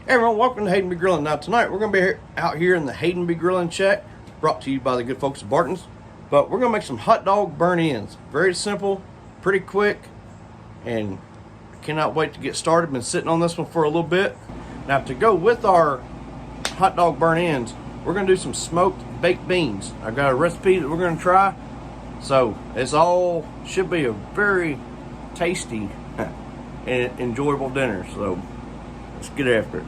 Hey everyone, welcome to Hayden B Grilling. Now tonight we're going to be out here in the Hayden B Grilling Shack, brought to you by the good folks at Barton's. But we're going to make some hot dog burn-ins. Very simple, pretty quick, and cannot wait to get started. Been sitting on this one for a little bit. Now to go with our hot dog burn-ins, we're going to do some smoked baked beans. I've got a recipe that we're going to try. So it's all should be a very tasty and enjoyable dinner. So let's get after it.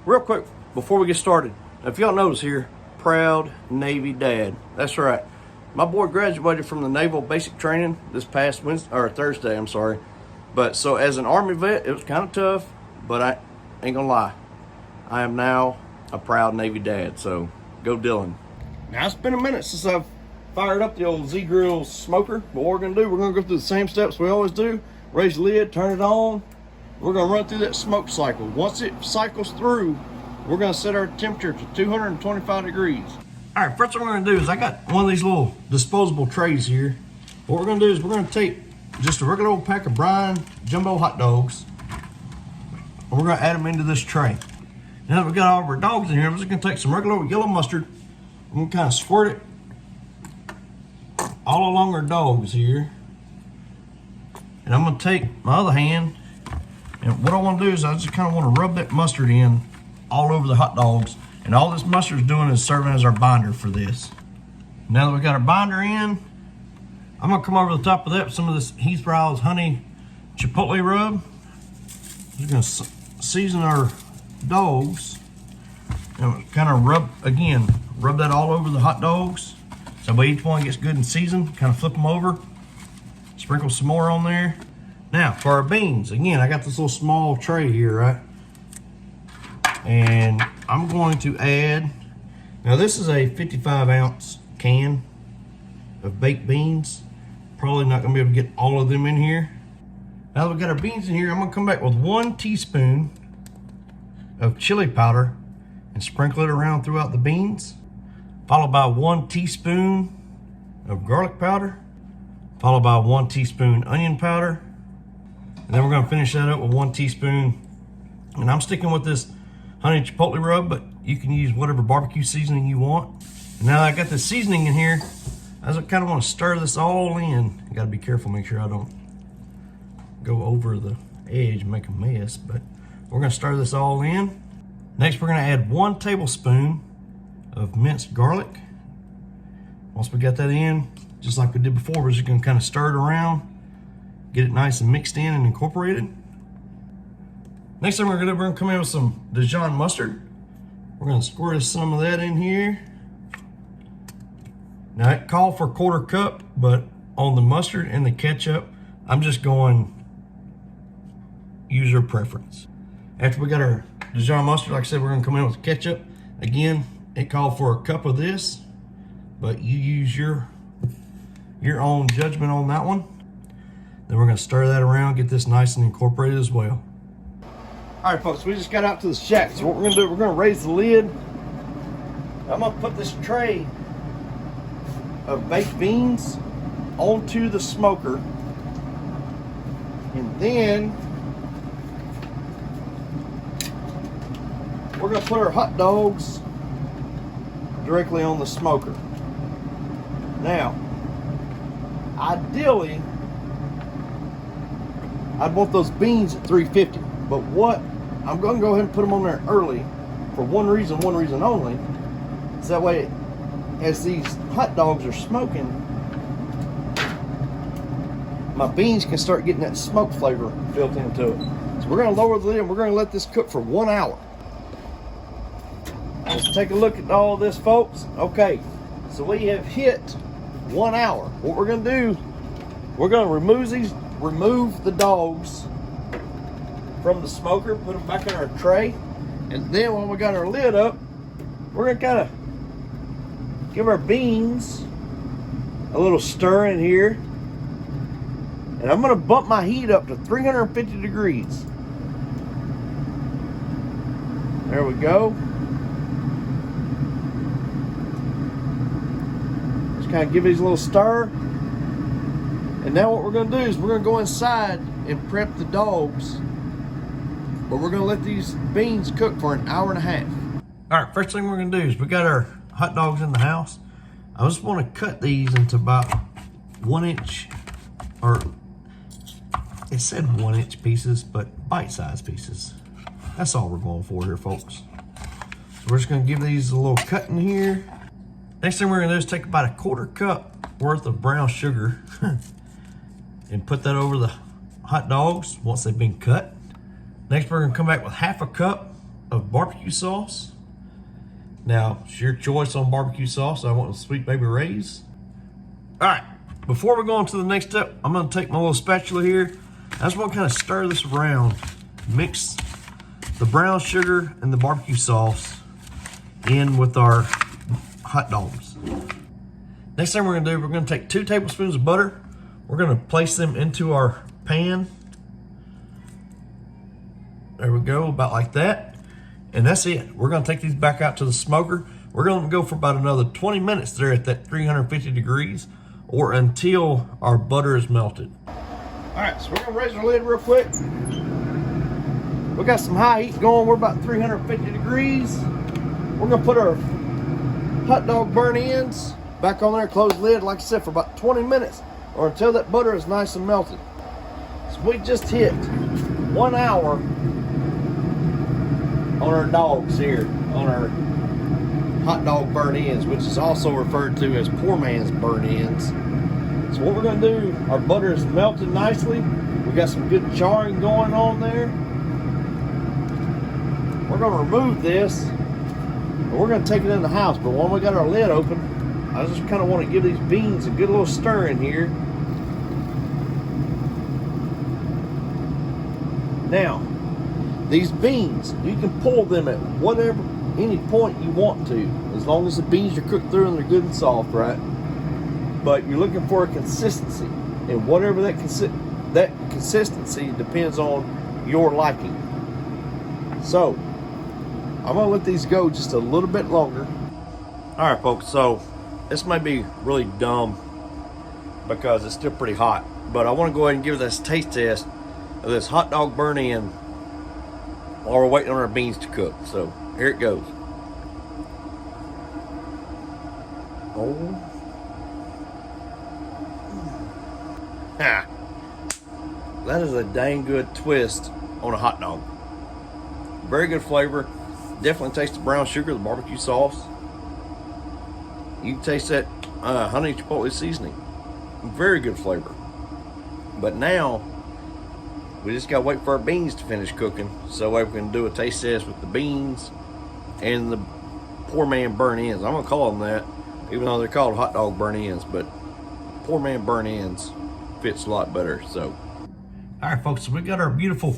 Real quick before we get started, if y'all notice here, proud Navy dad. That's right. My boy graduated from the Naval Basic Training this past Thursday, I'm sorry. But so as an Army vet, it was kind of tough, but I ain't gonna lie. I am now a proud Navy dad, so go Dylan. Now it's been a minute since I've fired up the old Z-Grill smoker. But what we're gonna do, we're gonna go through the same steps we always do. Raise the lid, turn it on. We're gonna run through that smoke cycle. Once it cycles through, we're gonna set our temperature to 225 degrees. All right, first what we're gonna do is I got one of these little disposable trays here. What we're gonna do is we're gonna take just a regular old pack of brine jumbo hot dogs, and we're gonna add them into this tray. Now that we got all of our dogs in here, we're just gonna take some regular old yellow mustard. I'm gonna kind of squirt it all along our dogs here. And I'm gonna take my other hand, and what I wanna do is I just kind of wanna rub that mustard in all over the hot dogs. And all this mustard is doing is serving as our binder for this. Now that we got our binder in, I'm gonna come over the top of that with some of this Heath Riles honey chipotle rub. Just gonna season our dogs and kind of rub that all over the hot dogs. So by each one gets good and seasoned, kind of flip them over, sprinkle some more on there. Now for our beans, again, I got this little small tray here, right? And I'm going to add, now this is a 55-ounce can of baked beans. Probably not gonna be able to get all of them in here. Now that we've got our beans in here, I'm gonna come back with 1 teaspoon of chili powder and sprinkle it around throughout the beans, followed by 1 teaspoon of garlic powder, followed by 1 teaspoon onion powder, and then we're gonna finish that up with 1 teaspoon, and I'm sticking with this honey chipotle rub, but you can use whatever barbecue seasoning you want. And now that I got the seasoning in here, I just kind of want to stir this all in. You gotta be careful, make sure I don't go over the edge and make a mess, but we're gonna stir this all in. Next, we're gonna add 1 tablespoon of minced garlic. Once we got that in, just like we did before, we're just gonna kind of stir it around, get it nice and mixed in and incorporated. Next thing we're gonna come in with some Dijon mustard. We're gonna squirt some of that in here. Now it called for 1/4 cup, but on the mustard and the ketchup, I'm just going user preference. After we got our Dijon mustard, like I said, we're gonna come in with ketchup. Again, it called for 1 cup of this, but you use your own judgment on that one. Then we're gonna stir that around, get this nice and incorporated as well. All right, folks, we just got out to the shack. So what we're gonna do, we're gonna raise the lid. I'm gonna put this tray of baked beans onto the smoker. And then we're gonna put our hot dogs directly on the smoker. Now, ideally, I'd want those beans at 350. But what, I'm gonna go ahead and put them on there early for one reason only. So that way, as these hot dogs are smoking, my beans can start getting that smoke flavor built into it. So we're gonna lower the lid and we're gonna let this cook for 1 hour. Let's take a look at all this, folks. Okay, so we have hit 1 hour. What we're gonna do, we're gonna remove the dogs from the smoker, put them back in our tray, and then when we got our lid up, we're gonna kind of give our beans a little stir in here, and I'm gonna bump my heat up to 350 degrees. There we go. Just kind of give these a little stir. And now what we're gonna do is we're gonna go inside and prep the dogs, but we're gonna let these beans cook for an hour and a half. All right, first thing we're gonna do is we got our hot dogs in the house. I just wanna cut these into about 1 inch, or it said 1 inch pieces, but bite-sized pieces. That's all we're going for here, folks. So we're just gonna give these a little cut in here. Next thing we're gonna do is take about a 1/4 cup worth of brown sugar and put that over the hot dogs once they've been cut. Next, we're gonna come back with 1/2 cup of barbecue sauce. Now, it's your choice on barbecue sauce. I want the Sweet Baby Ray's. All right, before we go on to the next step, I'm gonna take my little spatula here. I just wanna kind of stir this around, mix the brown sugar and the barbecue sauce in with our hot dogs. Next thing we're gonna do, we're gonna take 2 tablespoons of butter. We're gonna place them into our pan. There we go, about like that. And that's it. We're gonna take these back out to the smoker. We're gonna go for about another 20 minutes there at that 350 degrees, or until our butter is melted. All right, so we're gonna raise our lid real quick. We got some high heat going. We're about 350 degrees. We're gonna put our hot dog burnt ends back on there, close the lid, like I said, for about 20 minutes, or until that butter is nice and melted. So we just hit 1 hour on our dogs here, on our hot dog burnt ends, which is also referred to as poor man's burnt ends. So what we're gonna do, our butter is melted nicely. We got some good charring going on there. We're gonna remove this, and we're gonna take it in the house, but when we got our lid open, I just kind of want to give these beans a good little stir in here. Now, these beans, you can pull them at any point you want to, as long as the beans are cooked through and they're good and soft, right? But you're looking for a consistency, and whatever that consistency depends on your liking. So, I'm gonna let these go just a little bit longer. All right, folks, so this may be really dumb because it's still pretty hot, but I want to go ahead and give this taste test of this hot dog burnt in while we're waiting on our beans to cook. So here it goes. Oh, ha! That is a dang good twist on a hot dog. Very good flavor. Definitely taste the brown sugar, the barbecue sauce. You can taste that honey chipotle seasoning. Very good flavor. But now, we just gotta wait for our beans to finish cooking, so we can do a taste test with the beans and the poor man burnt ends. I'm gonna call them that, even though they're called hot dog burnt ends, but poor man burnt ends fits a lot better, so. All right, folks, so we got our beautiful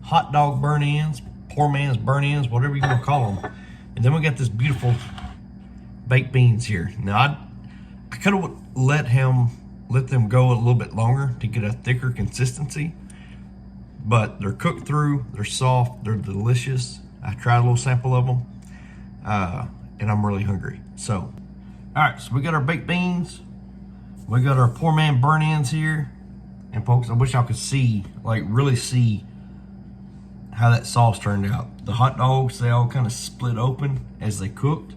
hot dog burnt ends, poor man's burnt ends, whatever you wanna call them. And then we got this beautiful baked beans here. Now I could have let them go a little bit longer to get a thicker consistency, but they're cooked through, they're soft, they're delicious. I tried a little sample of them, and I'm really hungry. So, all right, so we got our baked beans, we got our poor man burnt ends here, and folks, I wish y'all could see, like really see how that sauce turned out. The hot dogs, they all kind of split open as they cooked.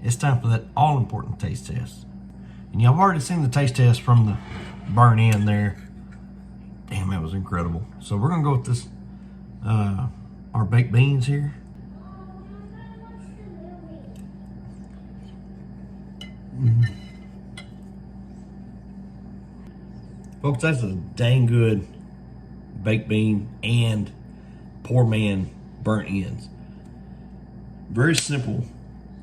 It's time for that all-important taste test. And y'all have already seen the taste test from the burnt end there. Damn, that was incredible. So we're gonna go with this, our baked beans here. Folks, that's a dang good baked bean and poor man burnt ends. Very simple,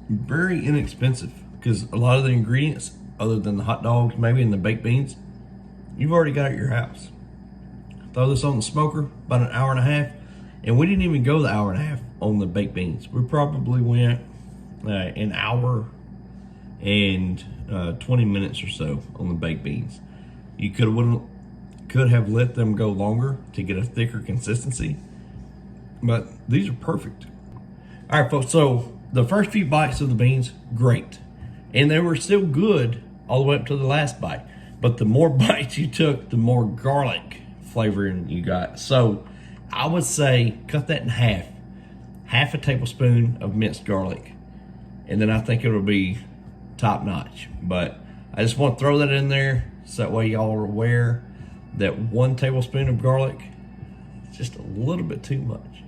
very inexpensive, because a lot of the ingredients, other than the hot dogs maybe and the baked beans, you've already got at your house. Throw this on the smoker about an hour and a half, and we didn't even go the hour and a half on the baked beans. We probably went an hour and 20 minutes or so on the baked beans. You could have let them go longer to get a thicker consistency, but these are perfect. All right, folks, so the first few bites of the beans, great. And they were still good all the way up to the last bite. but the more bites you took, the more garlic flavoring you got. So I would say cut that in half a tablespoon of minced garlic, and then I think it'll be top notch. But I just want to throw that in there so that way y'all are aware that 1 tablespoon of garlic is just a little bit too much.